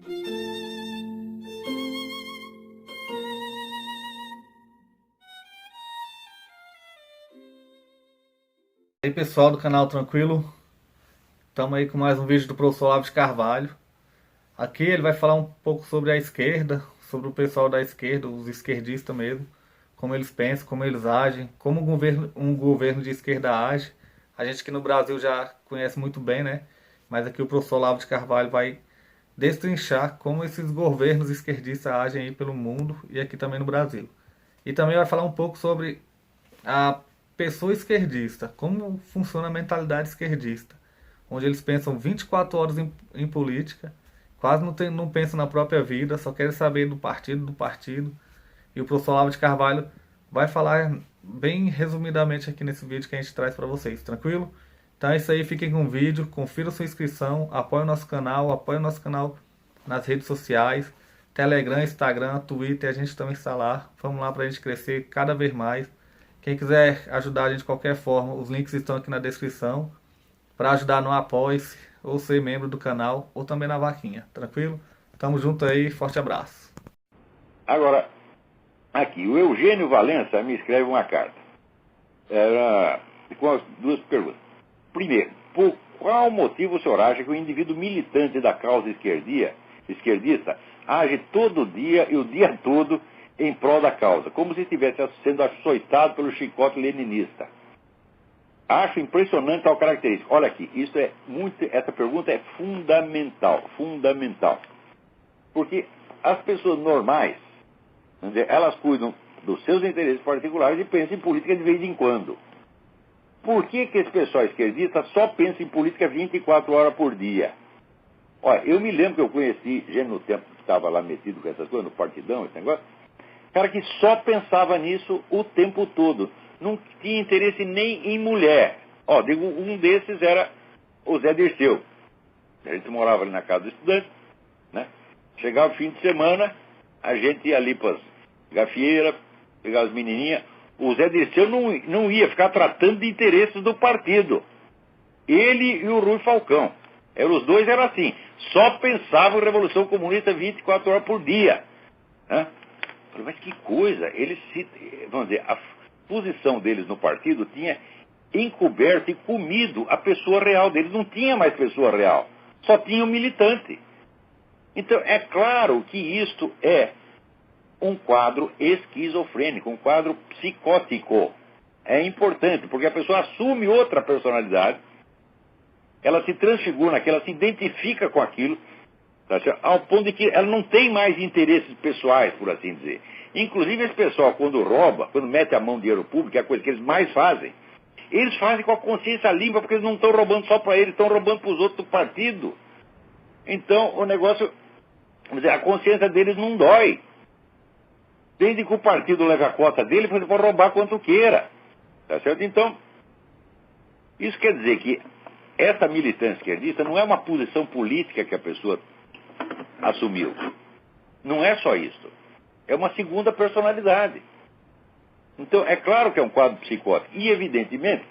E aí pessoal do canal Tranquilo, estamos aí com mais um vídeo do professor Olavo de Carvalho. Aqui ele vai falar um pouco sobre a esquerda, sobre o pessoal da esquerda, os esquerdistas mesmo, como eles pensam, como eles agem, como um governo de esquerda age. A gente aqui no Brasil já conhece muito bem, né? Mas aqui o professor Olavo de Carvalho vai destrinchar como esses governos esquerdistas agem aí pelo mundo e aqui também no Brasil. E também vai falar um pouco sobre a pessoa esquerdista, como funciona a mentalidade esquerdista, onde eles pensam 24 horas em política, quase não pensam na própria vida, só querem saber do partido. E o professor Olavo de Carvalho vai falar bem resumidamente aqui nesse vídeo que a gente traz para vocês, tranquilo? Então é isso aí, fiquem com o vídeo, confira sua inscrição, apoie o nosso canal nas redes sociais, Telegram, Instagram, Twitter, a gente também está lá. Vamos lá para a gente crescer cada vez mais. Quem quiser ajudar a gente de qualquer forma, os links estão aqui na descrição para ajudar no Apoie-se, ou ser membro do canal, ou também na vaquinha, tranquilo? Tamo junto aí, forte abraço. Agora, aqui, o Eugênio Valença me escreve uma carta. Era com as duas perguntas. Primeiro, por qual motivo o senhor acha que o indivíduo militante da causa esquerdista age todo dia e o dia todo em prol da causa, como se estivesse sendo açoitado pelo chicote leninista? Acho impressionante tal característica. Olha aqui, essa pergunta é fundamental. Porque as pessoas normais, elas cuidam dos seus interesses particulares e pensam em política de vez em quando. Por que esse pessoal esquerdista só pensa em política 24 horas por dia? Olha, eu me lembro que eu conheci gente no tempo que estava lá metido com essas coisas, no partidão, esse negócio, cara que só pensava nisso o tempo todo. Não tinha interesse nem em mulher. Ó, digo, um desses era o Zé Dirceu. A gente morava ali na casa do estudante, né? Chegava o fim de semana, a gente ia ali para as gafieiras, pegava as menininhas. O Zé Dirceu não ia ficar tratando de interesses do partido. Ele e o Rui Falcão. Os dois eram assim. Só pensavam em Revolução Comunista 24 horas por dia. Né? Mas que coisa. Vamos dizer, a posição deles no partido tinha encoberto e comido a pessoa real deles. Não tinha mais pessoa real. Só tinha o militante. Então, é claro que isto é um quadro esquizofrênico, um quadro psicótico. É importante, porque a pessoa assume outra personalidade, ela se transfigura naquilo, ela se identifica com aquilo, tá certo? Ao ponto de que ela não tem mais interesses pessoais, por assim dizer. Inclusive, esse pessoal, quando rouba, quando mete a mão em dinheiro público, é a coisa que eles mais fazem, eles fazem com a consciência limpa, porque eles não estão roubando só para eles, estão roubando para os outros do partido. Então, o negócio, vamos dizer, a consciência deles não dói. Desde que o partido leve a cota dele, você pode roubar quanto queira. Tá certo? Então, isso quer dizer que essa militância esquerdista não é uma posição política que a pessoa assumiu. Não é só isso. É uma segunda personalidade. Então, é claro que é um quadro psicótico. E, evidentemente,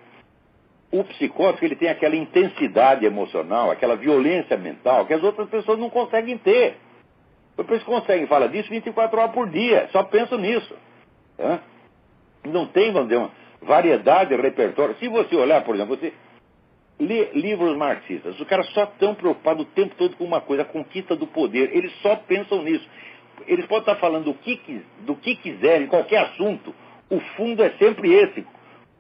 o psicótico ele tem aquela intensidade emocional, aquela violência mental que as outras pessoas não conseguem ter. Eles conseguem falar disso 24 horas por dia, só pensam nisso. Tá? Não tem, vamos dizer, uma variedade de repertório. Se você olhar, por exemplo, você lê livros marxistas, os caras só estão preocupados o tempo todo com uma coisa, a conquista do poder. Eles só pensam nisso. Eles podem estar falando do que quiserem, qualquer assunto. O fundo é sempre esse.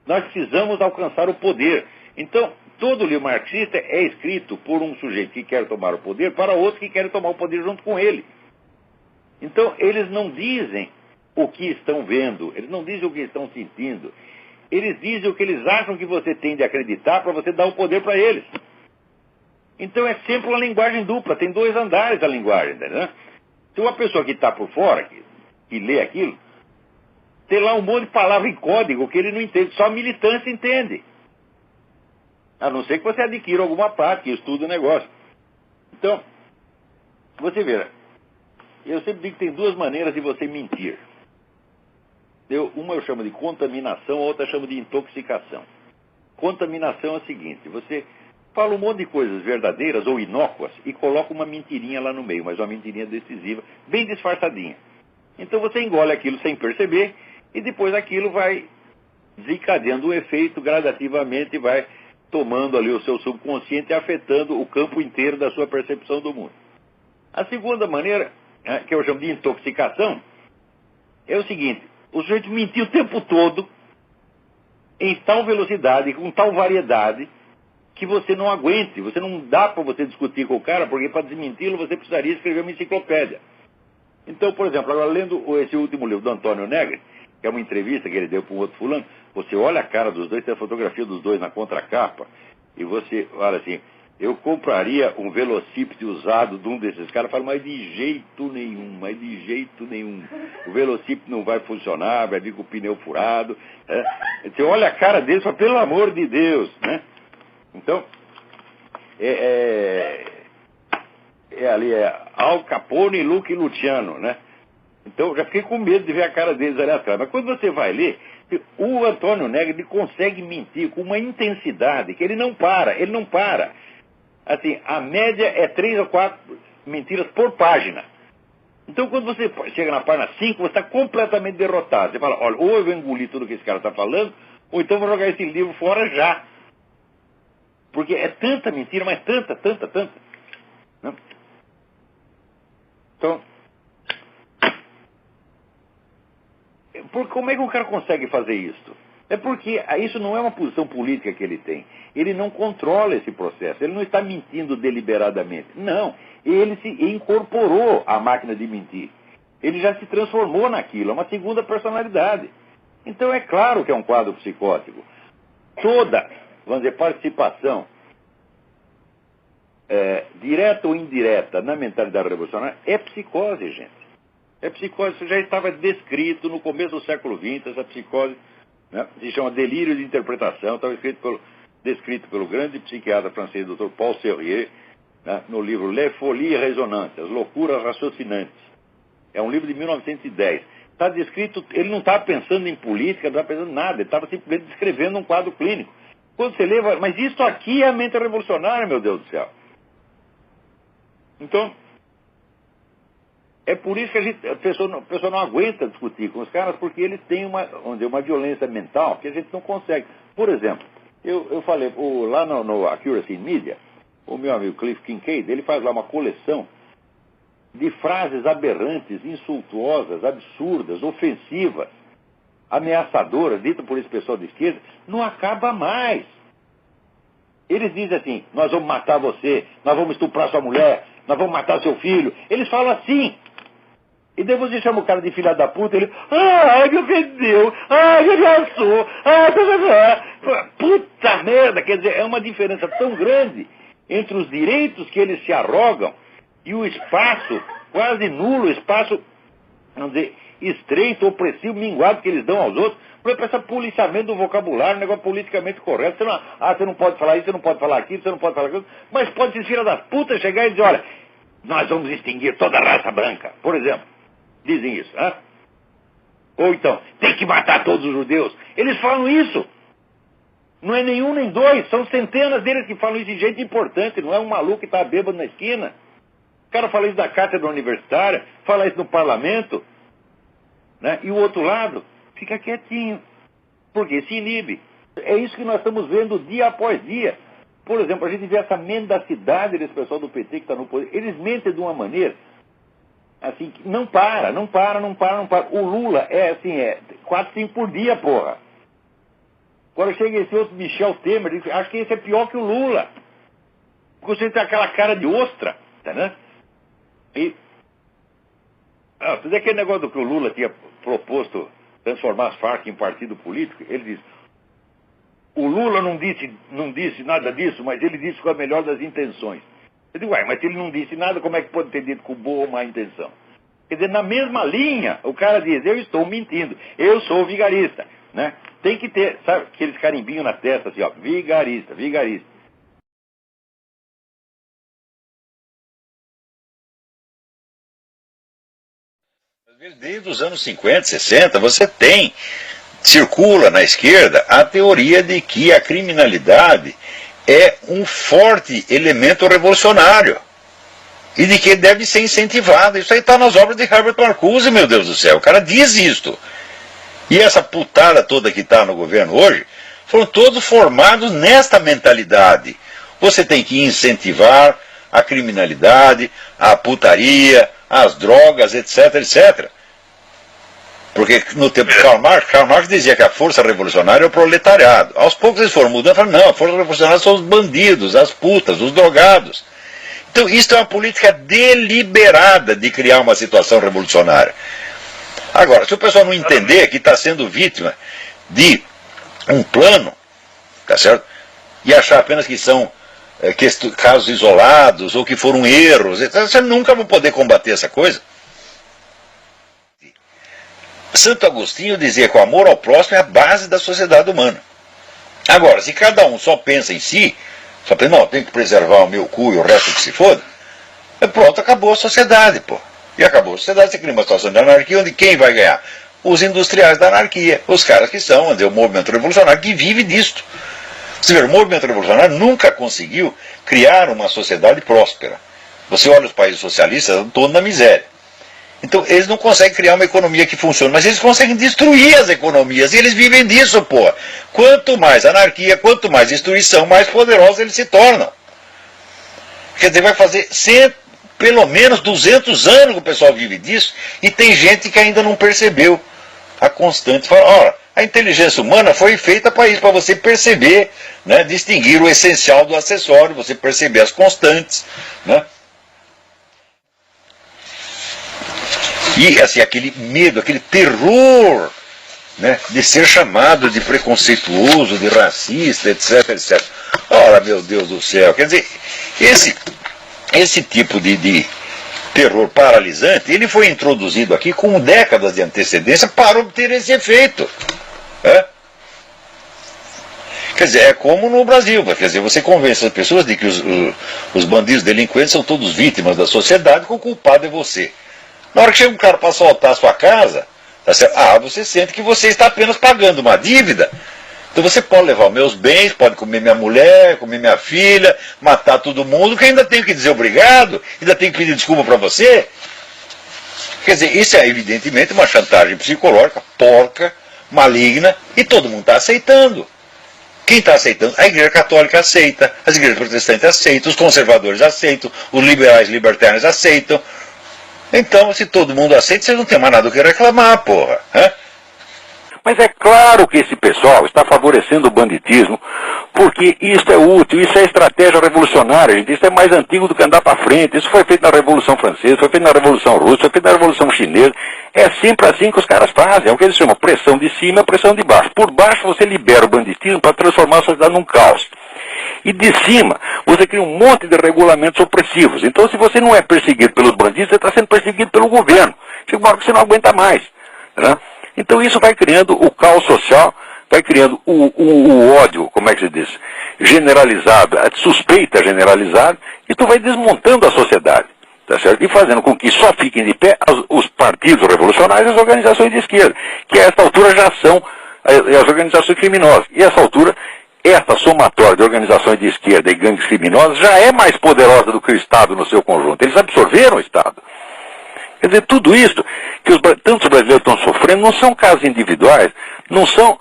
Nós precisamos alcançar o poder. Então, todo livro marxista é escrito por um sujeito que quer tomar o poder para outro que quer tomar o poder junto com ele. Então, eles não dizem o que estão vendo, eles não dizem o que estão sentindo. Eles dizem o que eles acham que você tem de acreditar para você dar o poder para eles. Então, é sempre uma linguagem dupla, tem dois andares da linguagem, né? Se uma pessoa que está por fora, que lê aquilo, tem lá um monte de palavra em código que ele não entende, só a militância entende. A não ser que você adquira alguma parte, que estude o negócio. Então, você vê, eu sempre digo que tem duas maneiras de você mentir. Uma eu chamo de contaminação, a outra eu chamo de intoxicação. Contaminação é o seguinte, você fala um monte de coisas verdadeiras ou inócuas e coloca uma mentirinha lá no meio, mas uma mentirinha decisiva, bem disfarçadinha. Então você engole aquilo sem perceber e depois aquilo vai desencadeando um efeito gradativamente, vai tomando ali o seu subconsciente e afetando o campo inteiro da sua percepção do mundo. A segunda maneira, que eu chamo de intoxicação, é o seguinte: o sujeito mentiu o tempo todo, em tal velocidade, com tal variedade, que você não aguente, você não dá para você discutir com o cara, porque para desmenti-lo você precisaria escrever uma enciclopédia. Então, por exemplo, agora lendo esse último livro do Antônio Negri, que é uma entrevista que ele deu para um outro fulano, você olha a cara dos dois, tem a fotografia dos dois na contracapa, e você olha assim: eu compraria um velocípede usado de um desses caras. Fala, mas de jeito nenhum, mas de jeito nenhum. O velocípede não vai funcionar, vai vir com o pneu furado. Você olha a cara deles e fala, pelo amor de Deus, né? Então, ali Al Capone e Luke Luciano, né? Então, eu já fiquei com medo de ver a cara deles ali atrás. Mas quando você vai ler, o Antônio Negri, ele consegue mentir com uma intensidade que ele não para. Assim, a média é 3 ou 4 mentiras por página. Então, quando você chega na página 5, você está completamente derrotado. Você fala, olha, ou eu vou engolir tudo que esse cara está falando, ou então vou jogar esse livro fora já. Porque é tanta mentira, mas tanta. Né? Então, como é que um cara consegue fazer isso? É porque isso não é uma posição política que ele tem. Ele não controla esse processo. Ele não está mentindo deliberadamente. Não. Ele se incorporou à máquina de mentir. Ele já se transformou naquilo. É uma segunda personalidade. Então é claro que é um quadro psicótico. Toda, vamos dizer, participação direta ou indireta na mentalidade revolucionária é psicose, gente. É psicose. Isso já estava descrito no começo do século XX, essa psicose, né, se chama delírio de interpretação, estava descrito pelo grande psiquiatra francês, Dr. Paul Sérieux, né, no livro Les Folies Résonantes, As Loucuras Raciocinantes. É um livro de 1910. Está descrito, ele não estava pensando em política, não estava pensando em nada, ele estava simplesmente descrevendo um quadro clínico. Quando você lê, mas isso aqui é a mente revolucionária, meu Deus do céu. Então, é por isso que a pessoa não aguenta discutir com os caras, porque eles têm uma violência mental que a gente não consegue. Por exemplo, eu falei, lá no Accuracy in Media, o meu amigo Cliff Kincaid, ele faz lá uma coleção de frases aberrantes, insultuosas, absurdas, ofensivas, ameaçadoras, ditas por esse pessoal de esquerda, não acaba mais. Eles dizem assim, nós vamos matar você, nós vamos estuprar sua mulher, nós vamos matar seu filho. Eles falam assim. E depois você chama o cara de filha da puta, ele, me ofendeu, me ameaçou, puta merda. Quer dizer, é uma diferença tão grande entre os direitos que eles se arrogam e o espaço quase nulo, espaço, vamos dizer, estreito, opressivo, minguado que eles dão aos outros, para esse policiamento do vocabulário, negócio politicamente correto. Você não pode falar isso, você não pode falar aquilo, você não pode falar aquilo, mas pode ser filha das putas chegar e dizer, olha, nós vamos extinguir toda a raça branca, por exemplo. Dizem isso, hein? Ou então, tem que matar todos os judeus. Eles falam isso. Não é nenhum nem dois, são centenas deles que falam isso de jeito importante, não é um maluco que está bêbado na esquina. O cara fala isso da cátedra universitária, fala isso no parlamento, né? E o outro lado fica quietinho, porque se inibe. É isso que nós estamos vendo dia após dia. Por exemplo, a gente vê essa mendacidade desse pessoal do PT que está no poder. Eles mentem de uma maneira assim, que não para. O Lula é 4, 5 por dia, porra. Agora chega esse outro Michel Temer, acho que esse é pior que o Lula. Porque você tem aquela cara de ostra, tá, né? E aquele negócio do que o Lula tinha proposto transformar as Farc em partido político, ele diz, o Lula não disse nada disso, mas ele disse com a melhor das intenções. Eu digo, mas se ele não disse nada, como é que pode ter dito com boa ou má intenção? Quer dizer, na mesma linha, o cara diz, eu estou mentindo, eu sou vigarista, né? Tem que ter, sabe, aqueles carimbinhos na testa, assim, ó, vigarista. Desde os anos 50, 60, circula na esquerda a teoria de que a criminalidade é um forte elemento revolucionário e de que deve ser incentivado. Isso aí está nas obras de Herbert Marcuse, meu Deus do céu. O cara diz isto. E essa putada toda que está no governo hoje, foram todos formados nesta mentalidade. Você tem que incentivar a criminalidade, a putaria, as drogas, etc, etc. Porque no tempo de Karl Marx dizia que a força revolucionária é o proletariado. Aos poucos eles foram mudando e falaram, não, a força revolucionária são os bandidos, as putas, os drogados. Então isso é uma política deliberada de criar uma situação revolucionária. Agora, se o pessoal não entender que está sendo vítima de um plano, tá certo? E achar apenas que são casos isolados ou que foram erros, etc., você nunca vai poder combater essa coisa. Santo Agostinho dizia que o amor ao próximo é a base da sociedade humana. Agora, se cada um só pensa em si, só pensa, não, tem que preservar o meu cu e o resto que se foda, pronto, acabou a sociedade, pô. E acabou a sociedade, você cria uma situação de anarquia onde quem vai ganhar? Os industriais da anarquia, os caras que são, o movimento revolucionário que vive disto. Você vê, o movimento revolucionário nunca conseguiu criar uma sociedade próspera. Você olha os países socialistas, estão todos na miséria. Então, eles não conseguem criar uma economia que funcione, mas eles conseguem destruir as economias, e eles vivem disso, pô. Quanto mais anarquia, quanto mais destruição, mais poderosos eles se tornam. Quer dizer, vai fazer pelo menos 200 anos que o pessoal vive disso, e tem gente que ainda não percebeu a constante. Fala, ora, a inteligência humana foi feita para isso, para você perceber, né, distinguir o essencial do acessório, você perceber as constantes, né? E assim, aquele medo, aquele terror, né, de ser chamado de preconceituoso, de racista, etc, etc. Ora, meu Deus do céu, quer dizer, esse tipo de terror paralisante, ele foi introduzido aqui com décadas de antecedência para obter esse efeito. Quer dizer, é como no Brasil, quer dizer, você convence as pessoas de que os bandidos delinquentes são todos vítimas da sociedade, que o culpado é você. Na hora que chega um cara para assaltar a sua casa, tá certo? Você sente que você está apenas pagando uma dívida. Então você pode levar os meus bens, pode comer minha mulher, comer minha filha, matar todo mundo, que ainda tenho que dizer obrigado, ainda tenho que pedir desculpa para você. Quer dizer, isso é evidentemente uma chantagem psicológica, porca, maligna, e todo mundo está aceitando. Quem está aceitando? A Igreja Católica aceita, as igrejas protestantes aceitam, os conservadores aceitam, os liberais libertários aceitam. Então, se todo mundo aceita, vocês não tem mais nada do que reclamar, porra. Mas é claro que esse pessoal está favorecendo o banditismo, porque isso é útil, isso é estratégia revolucionária, gente. Isso é mais antigo do que andar para frente. Isso foi feito na Revolução Francesa, foi feito na Revolução Russa, foi feito na Revolução Chinesa. É sempre assim que os caras fazem. É o que eles chamam pressão de cima e pressão de baixo. Por baixo você libera o banditismo para transformar a sociedade num caos. E de cima, você cria um monte de regulamentos opressivos. Então, se você não é perseguido pelos bandidos, você está sendo perseguido pelo governo. Chega uma hora que você não aguenta mais. Né? Então, isso vai criando o caos social, vai criando o ódio, como é que se diz, generalizado, a suspeita generalizada, e tu vai desmontando a sociedade. Tá certo? E fazendo com que só fiquem de pé os partidos revolucionários e as organizações de esquerda, que a essa altura já são as organizações criminosas. E a essa altura, esta somatória de organizações de esquerda e gangues criminosas já é mais poderosa do que o Estado no seu conjunto. Eles absorveram o Estado. Quer dizer, tudo isso que tantos brasileiros estão sofrendo não são casos individuais, não são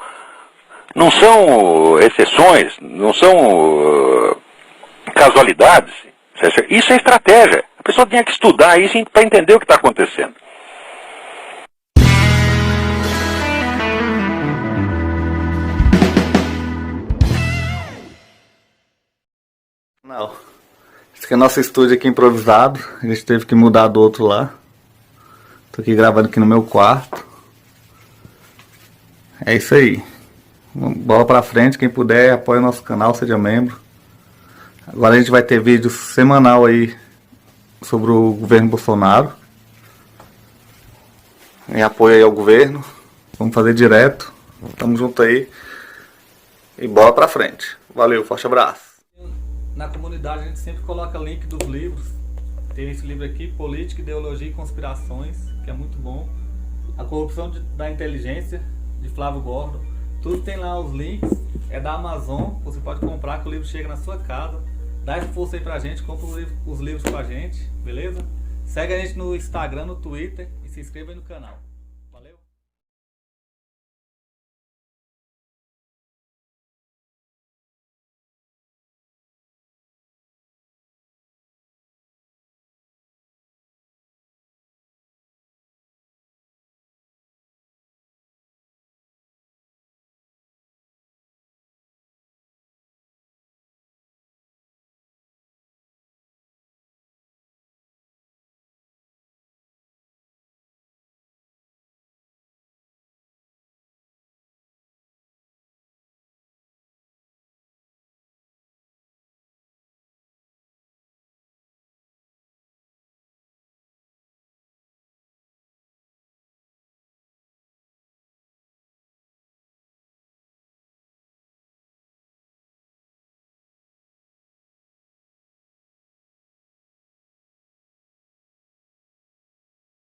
exceções, não são casualidades. Isso é estratégia. A pessoa tinha que estudar isso para entender o que está acontecendo. Não. Esse aqui é nosso estúdio aqui improvisado. A gente teve que mudar do outro lá. Tô aqui gravando aqui no meu quarto. É isso aí. Bola pra frente. Quem puder, apoie o nosso canal, seja membro. Agora a gente vai ter vídeo semanal aí sobre o governo Bolsonaro. Em apoio aí ao governo. Vamos fazer direto. Tamo junto aí. E bola pra frente. Valeu, forte abraço. Na comunidade a gente sempre coloca link dos livros. Tem esse livro aqui, Política, Ideologia e Conspirações, que é muito bom. A Corrupção da Inteligência, de Flávio Gordon. Tudo tem lá os links, é da Amazon, você pode comprar que o livro chega na sua casa. Dá essa força aí pra gente, compra os livros com a gente, beleza? Segue a gente no Instagram, no Twitter e se inscreva aí no canal.